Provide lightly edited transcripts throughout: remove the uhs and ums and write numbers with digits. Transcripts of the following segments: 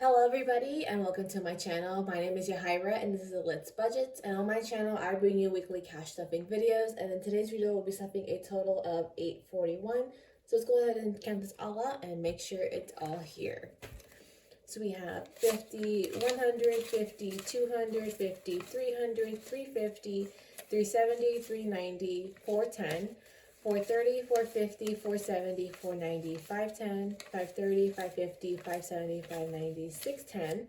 Hello everybody and welcome to my channel. My name is Yahaira and this is Let's Budgets, and on my channel I bring you weekly cash stuffing videos, and in today's video we'll be stuffing a total of 841. So let's go ahead and count this all out and make sure it's all here. So we have 50, 150, 250, 300, 350, 370, 390, 410, 430, 450, 470, 490, 510, 530, 550, 570, 590, 610,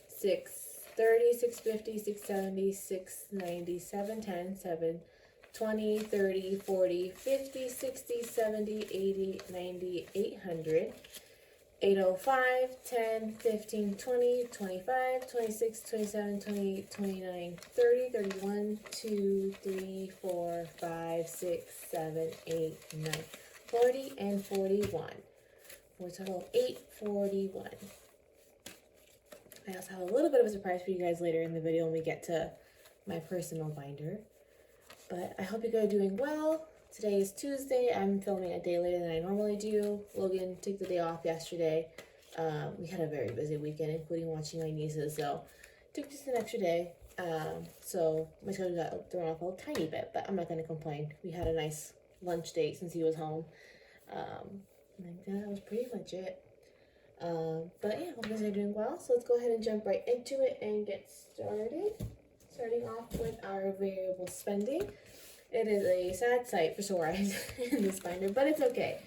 630, 650, 670, 690, 710, 720, 30, 40, 50, 60, 70, 80, 90, 800, 805, 10, 15, 20, 25, 26, 27, 28, 29, 30, 31, 2, 3, 4, 5, 6, 7, 8, 9, 40, and 41. For a total of 841. I also have a little bit of a surprise for you guys later in the video when we get to my personal binder. But I hope you guys are doing well. Today is Tuesday. I'm filming a day later than I normally do. Logan took the day off yesterday. We had a very busy weekend, including watching my nieces, so took just an extra day. So my schedule got thrown off a tiny bit, but I'm not going to complain. We had a nice lunch date since he was home. And that was pretty much it. But yeah, hope you guys are doing well. So let's go ahead and jump right into it and get started. Starting off with our variable spending. It is a sad sight for sore eyes in this binder, but it's okay.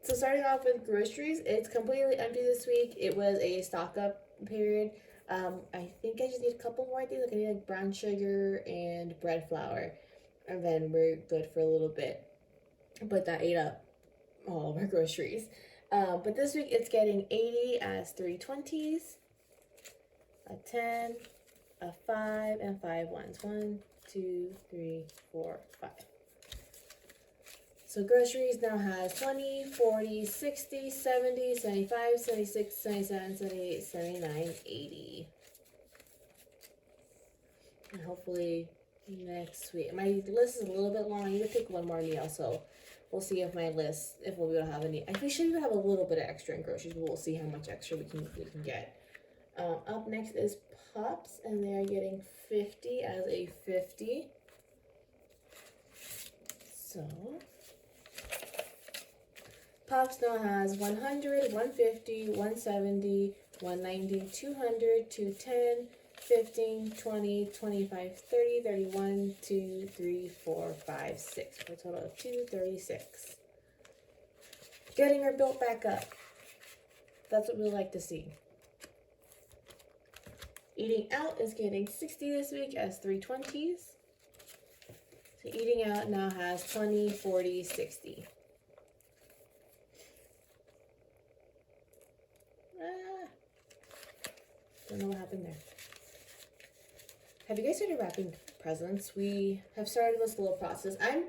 So starting off with groceries, it's completely empty this week. It was a stock up period. I think I just need a couple more things. Like I need like brown sugar and bread flour, and then we're good for a little bit. But that ate up all of our groceries. But this week it's getting 80 as 320s, a 10, a 5, and 5 ones. 1, 2, 3, 4, 5. So groceries now has 20, 40, 60, 70, 75, 76, 77, 78, 79, 80. And hopefully next week. My list is a little bit long. I need to pick one more meal, so we'll see if my list, if we'll be able to have any. We should even have a little bit of extra in groceries, but we'll see how much extra we can get. Up next is Pups, and they are getting 50 as a 50. So Pups now has 100, 150, 170, 190, 200, 210, 15, 20, 25, 30, 31, 2, 3, 4, 5, 6, for a total of 236. Getting her built back up. That's what we like to see. Eating out is getting 60 this week as 320s. So eating out now has 20, 40, 60. Don't know what happened there. Have you guys started wrapping presents? We have started this little process. I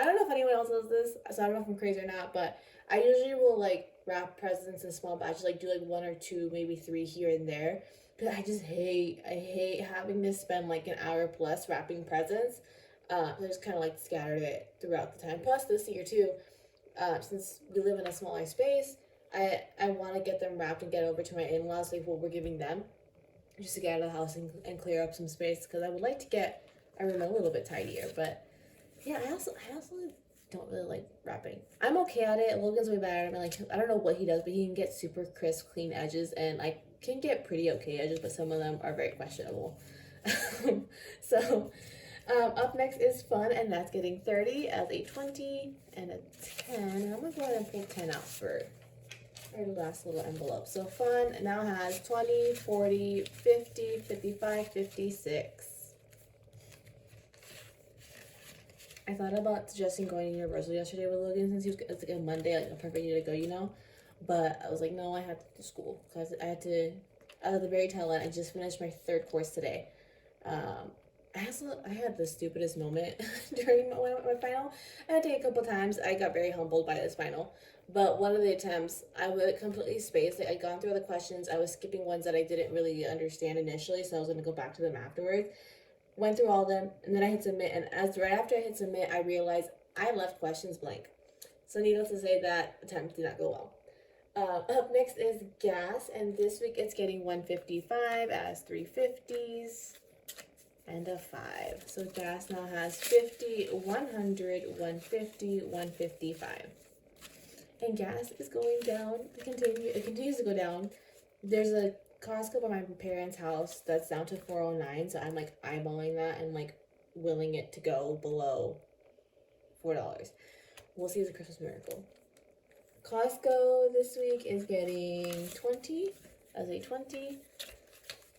don't know if anyone else does this, so I don't know if I'm crazy or not, but I usually will like wrap presents in small batches, like do like 1 or 2, maybe 3 here and there. But I hate having to spend like an hour plus wrapping presents. I just kind of like scattered it throughout the time. Plus this year too, since we live in a smaller space, I want to get them wrapped and get over to my in-laws, like what we're giving them, just to get out of the house and clear up some space, because I would like to get our room a little bit tidier. But yeah, I also don't really like wrapping. I'm okay at it. Logan's way better. I mean, like, I don't know what he does, but he can get super crisp, clean edges, and I can get pretty okay edges, but some of them are very questionable. So, up next is Fun, and that's getting 30 as a 20 and a 10. I'm gonna go ahead and pull 10 out for our last little envelope. So Fun now has 20, 40, 50, 55, 56. I thought about suggesting going to Universal yesterday with Logan since it's like a Monday, like a perfect day to go, you know? But I was like, no, I had to do school because I had to, out of the very tail end, I just finished my 3rd course today. I had the stupidest moment during my final. I had to take a couple times. I got very humbled by this final. But one of the attempts, I would completely space. Like, I'd gone through the questions. I was skipping ones that I didn't really understand initially, so I was going to go back to them afterwards. Went through all of them, and then I hit submit. And as right after I hit submit, I realized I left questions blank. So needless to say, that attempt did not go well. Up next is gas, and this week it's getting 155 as 350s and a 5. So gas now has 50, 100, 150, 155. And gas is going down. It continues to go down. There's a Costco by my parents' house that's down to 409, so I'm like eyeballing that and like willing it to go below $4. We'll see as a Christmas miracle. Costco this week is getting 20 as a 20.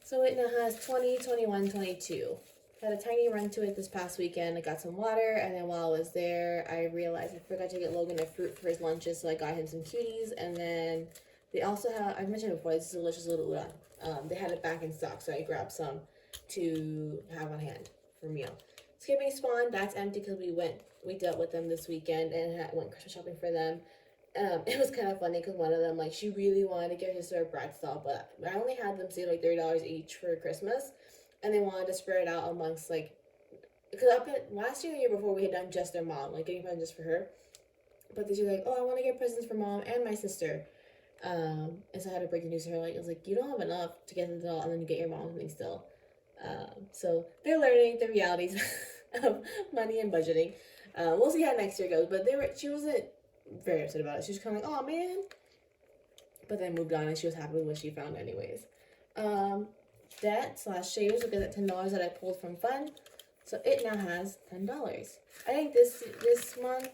So it now has 20, 21, 22. Had a tiny run to it this past weekend. I got some water, and then while I was there, I realized I forgot to get Logan a fruit for his lunches, so I got him some cuties. And then they also have, I've mentioned before, this is delicious little udon. They had it back in stock, so I grabbed some to have on hand for meal. Skipping Spawn, that's empty because we dealt with them this weekend and went Christmas shopping for them. It was kind of funny because one of them, like, she really wanted to get her sister a Bratz, but I only had them save like $30 each for Christmas, and they wanted to spread it out amongst, like, because last year, the year before, we had done just their mom, like getting presents just for her, but this year, like, oh, I want to get presents for mom and my sister, and so I had to break the news to her, like, I was like, you don't have enough to get them all, and then you get your mom something still. So they're learning the realities of money and budgeting. We'll see how next year goes, but she wasn't very upset about it. She was kind of like, oh man, but then moved on, and she was happy with what she found anyways. That / shavers will get that $10 that I pulled from Fun, so it now has $10. I think this month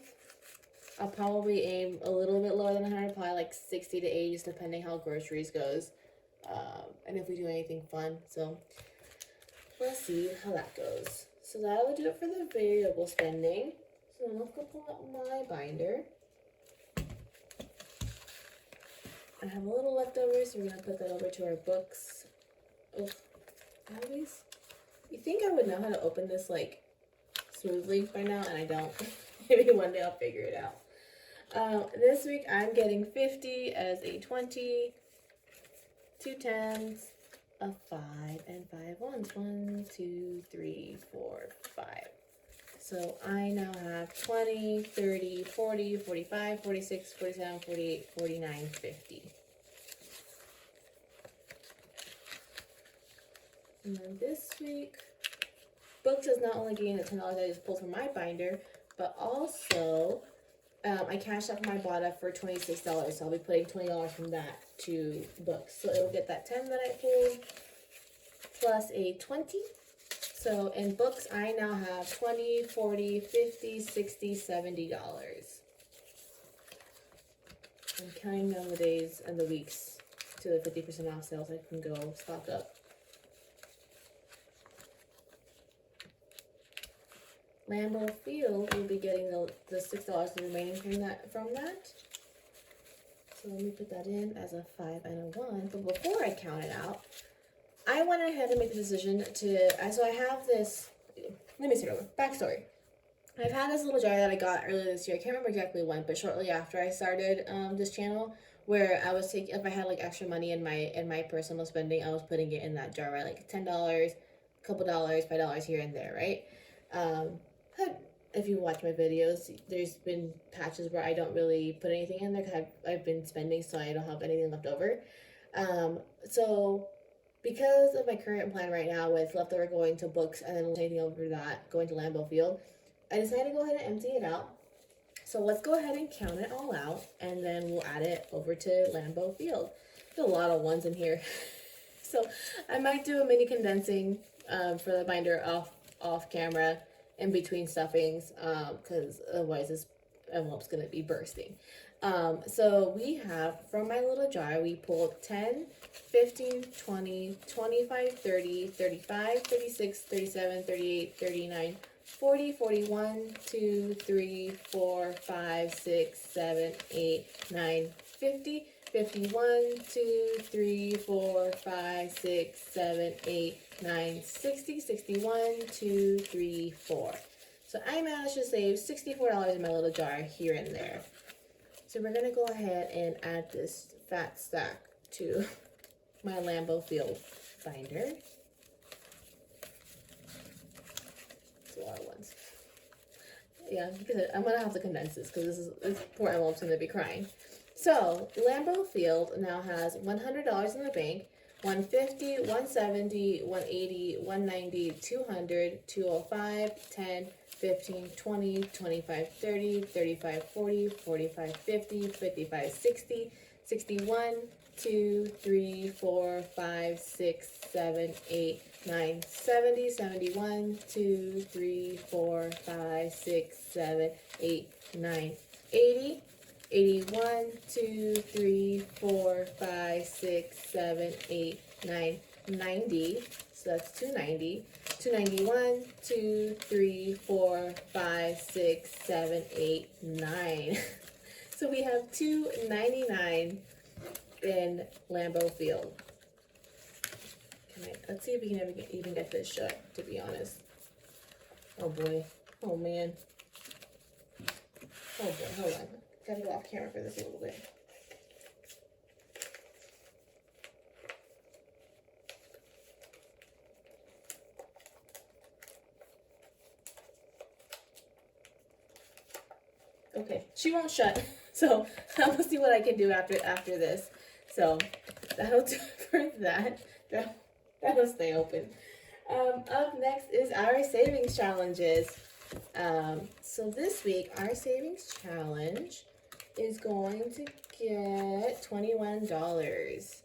I'll probably aim a little bit lower than 100, probably like 60 to 80, just depending how groceries goes, and if we do anything fun. So we'll see how that goes. So that would do it for the variable spending. So let's go pull out my binder. I have a little leftovers, so we're gonna put that over to our books. Oh, always. You think I would know how to open this like smoothly by now, and I don't. Maybe one day I'll figure it out. This week I'm getting 50 as a 20, 2 10s, a 5, and 5 1s. 1, 2, 3, 4, 5. So I now have 20, 30, 40, 45, 46, 47, 48, 49, 50. And then this week, Books is not only getting the $10 I just pulled from my binder, but also I cashed out my Ibotta for $26. So I'll be putting $20 from that to Books. So it'll get that 10 that I pulled plus a 20. So in Books, I now have 20, 40, 50, 60, $70. I'm counting down the days and the weeks to the 50% off sales. I can go stock up. Lambeau Field will be getting the $6 remaining from that. So let me put that in as a 5 and a 1. But before I count it out, I went ahead and made the decision so I have this, let me start over, backstory. I've had this little jar that I got earlier this year, I can't remember exactly when, but shortly after I started this channel, where I was taking, if I had like extra money in my personal spending, I was putting it in that jar, right, like $10, a couple dollars, $5 here and there, right? If you watch my videos, there's been patches where I don't really put anything in there because I've been spending, so I don't have anything left over. So because of my current plan right now with leftover going to Books and then anything over that going to Lambeau Field, I decided to go ahead and empty it out. So let's go ahead and count it all out, and then we'll add it over to Lambeau Field. There's a lot of ones in here. So I might do a mini condensing for the binder off camera in between stuffings, because otherwise this envelope's going to be bursting. So we have, from my little jar, we pulled 10, 15, 20, 25, 30, 35, 36, 37, 38, 39, 40, 41, 2, 3, 4, 5, 6, 7, 8, 9, 50, 51, 2, 3, 4, 5, 6, 7, 8, 9, 60, 61, 2, 3, 4. So I managed to save $64 in my little jar here and there. So we're going to go ahead and add this fat stack to my Lambeau Field binder. It's a lot of ones. Yeah, because I'm going to have to condense this because this poor envelope's going to be crying. So Lambeau Field now has $100 in the bank, 150, 170, 180, 190, 200, 205, 10, 15, 20, 25, 30, 35, 40, 45, 50, 55, 60, 61, 2, 3, 4, 5, 6, 7, 8, 9, 70, 71, 2, 3, 4, 5, 6, 7, 8, 9, 80, 81, 2, 3, 4, 5, 6, 7, 8, 9, 90. So that's 290. 291, 2, 3, 4, 5, 6, 7, 8, 9. So we have 299 in Lambeau Field. Let's see if we can even get this shut, to be honest. Oh boy. Oh man. Oh boy, hold on. Gotta go off camera for this a little bit. Okay, she won't shut, so I'm gonna see what I can do after this. So that'll do for that. That'll stay open. Up next is our savings challenges. So this week our savings challenge is going to get $21.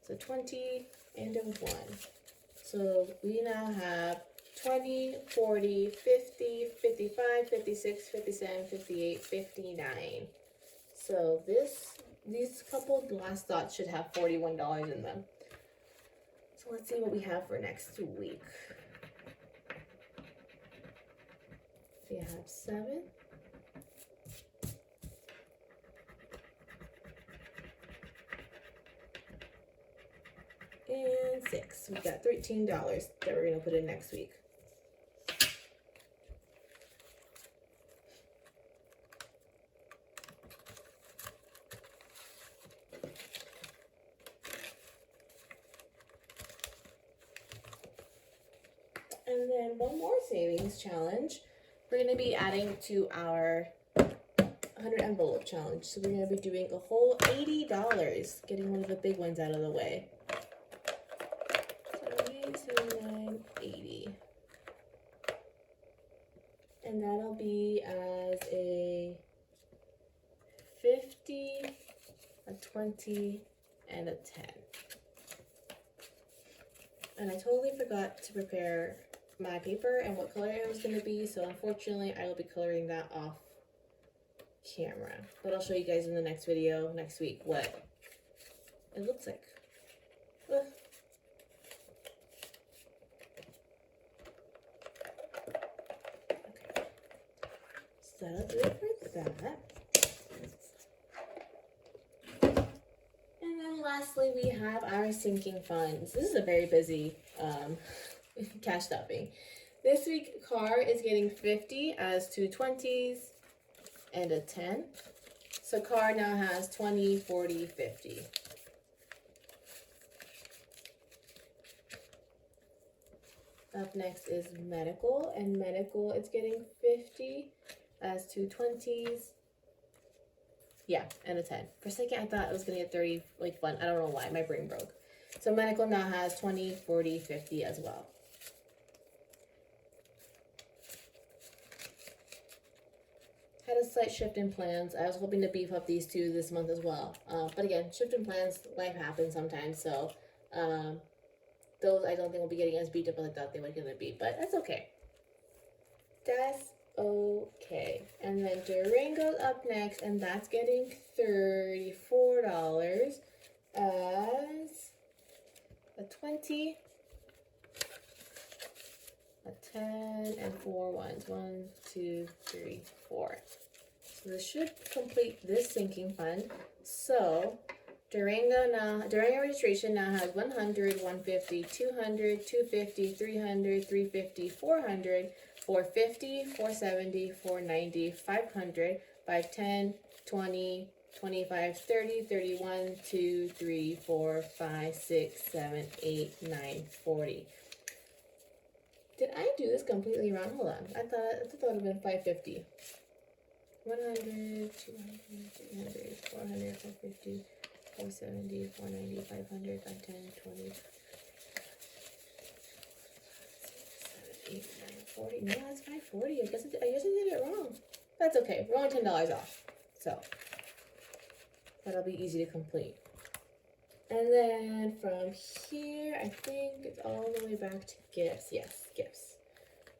So 20 and a 1. So we now have 20, 40, 50, 55, 56, 57, 58, 59. So these couple last dots should have $41 in them. So let's see what we have for next week. We have 7. And 6. We got $13 that we're gonna put in next week. And then one more savings challenge. We're gonna be adding to our 100 envelope challenge. So we're gonna be doing a whole $80, getting one of the big ones out of the way. 79, 80. And that'll be as a 50, a 20, and a 10. And I totally forgot to prepare my paper and what color it was going to be, so unfortunately I will be coloring that off camera. But I'll show you guys in the next video next week what it looks like. Ugh. Okay. So that'll do it for that. And then lastly we have our sinking funds. This is a very busy cash stuffing. This week Car is getting 50 as 2 20s and a 10. So Car now has 20, 40, 50. Up next is Medical, and Medical it's getting 50 as 2 20s. Yeah, and a 10. For a second I thought it was gonna get 30 like fun. I don't know why, my brain broke. So Medical now has 20, 40, 50 as well. Had a slight shift in plans. I was hoping to beef up these two this month as well. But again, shift in plans, life happens sometimes. So those I don't think will be getting as beat up as I thought they were gonna be. But that's okay. That's okay. And then Durango's up next, and that's getting $34 as a 20, a 10, and 4 ones. 1, 2, 3, 4. So this should complete this sinking fund. So Durango registration now has 100, 150, 200, 250, 300, 350, 400, 450, 470, 490, 500, 510, 20, 25, 30, 31, 2, 3, 4, 5, 6, 7, 8, 9, 40. Did I do this completely wrong? Hold on. I thought it would have been 550. 100, 200, 300, 400, 450, 470, 490, 500, 510, 20, 8, 9, 40. No, that's 540. I guess I did it wrong. That's okay. We're only $10 off. So that'll be easy to complete. And then from here, I think it's all the way back to gifts. Yes, gifts.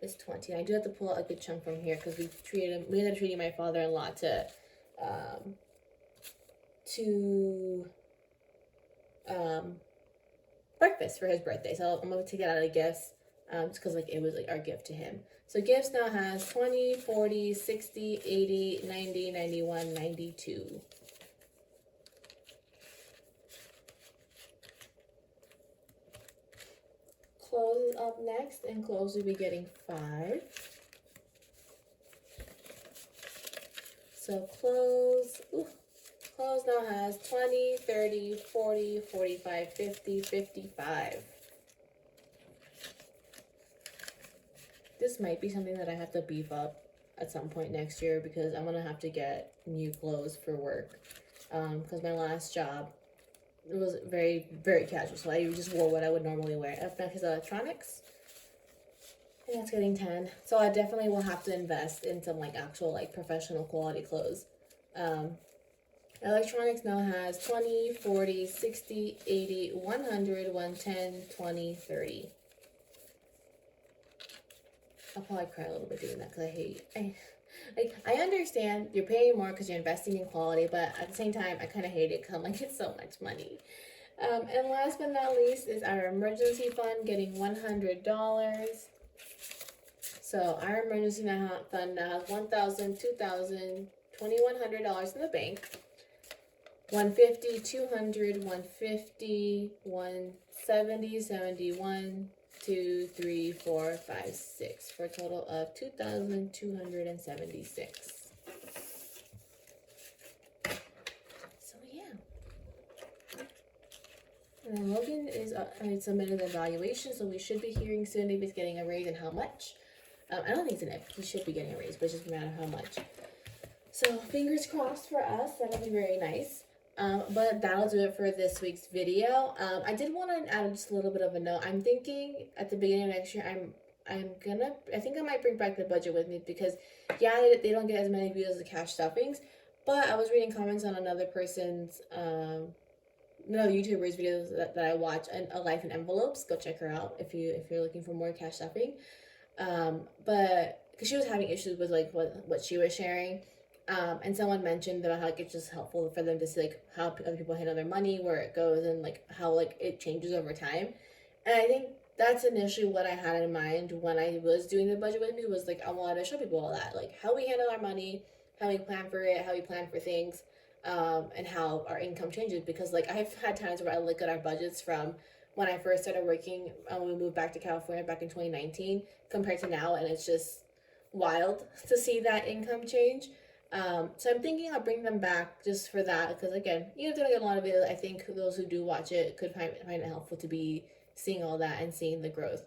It's 20. I do have to pull out a good chunk from here because we ended up treating my father-in-law to breakfast for his birthday. So I'm gonna take it out of the gifts just because like it was like our gift to him. So gifts now has 20, 40, 60, 80, 90, 91, 92. Clothes is up next, and clothes will be getting 5. So clothes now has 20, 30, 40, 45, 50, 55. This might be something that I have to beef up at some point next year because I'm gonna have to get new clothes for work. Because my last job, it was very, very casual, so I just wore what I would normally wear. Up next is electronics, and that's getting 10. So I definitely will have to invest in some like actual like professional quality clothes. Electronics now has 20, 40, 60, 80, 100, 110, 20, 30. I'll probably cry a little bit doing that because I understand you're paying more because you're investing in quality, but at the same time, I kind of hate it because I'm like, it's so much money. And last but not least is our emergency fund getting $100. So our emergency fund now has $1,000, $2,000, $2,100 in the bank. 150, 200, 150, 170, 71, 2, 3, 4, 5, 6 for a total of 2,276. So yeah. And then Logan is submitted an evaluation, so we should be hearing soon if he's getting a raise and how much. I don't think it's an if. He should be getting a raise, but it's just a matter of how much. So fingers crossed for us. That'll be very nice. But that'll do it for this week's video. I did want to add just a little bit of a note. I'm thinking at the beginning of next year, I think I might bring back the budget with me because, yeah, they don't get as many views as the cash stuffings. But I was reading comments on another person's, another YouTuber's videos that I watch, A Life in Envelopes. Go check her out if you're looking for more cash stuffing. But because she was having issues with like what she was sharing. And someone mentioned about how like it's just helpful for them to see like how other people handle their money, where it goes, and like how like it changes over time. And I think that's initially what I had in mind when I was doing the budget with me, was like I wanted to show people all that, like how we handle our money, how we plan for it, how we plan for things, and how our income changes. Because like I've had times where I look at our budgets from when I first started working, when we moved back to California back in 2019 compared to now, and it's just wild to see that income change. So I'm thinking I'll bring them back just for that, because again, even if they don't get a lot of videos, I think those who do watch it could find it helpful to be seeing all that and seeing the growth.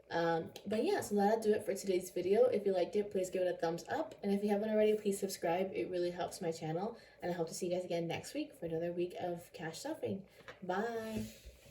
But yeah, so that'll do it for today's video. If you liked it, please give it a thumbs up, and if you haven't already, please subscribe. It really helps my channel, and I hope to see you guys again next week for another week of cash stuffing. Bye.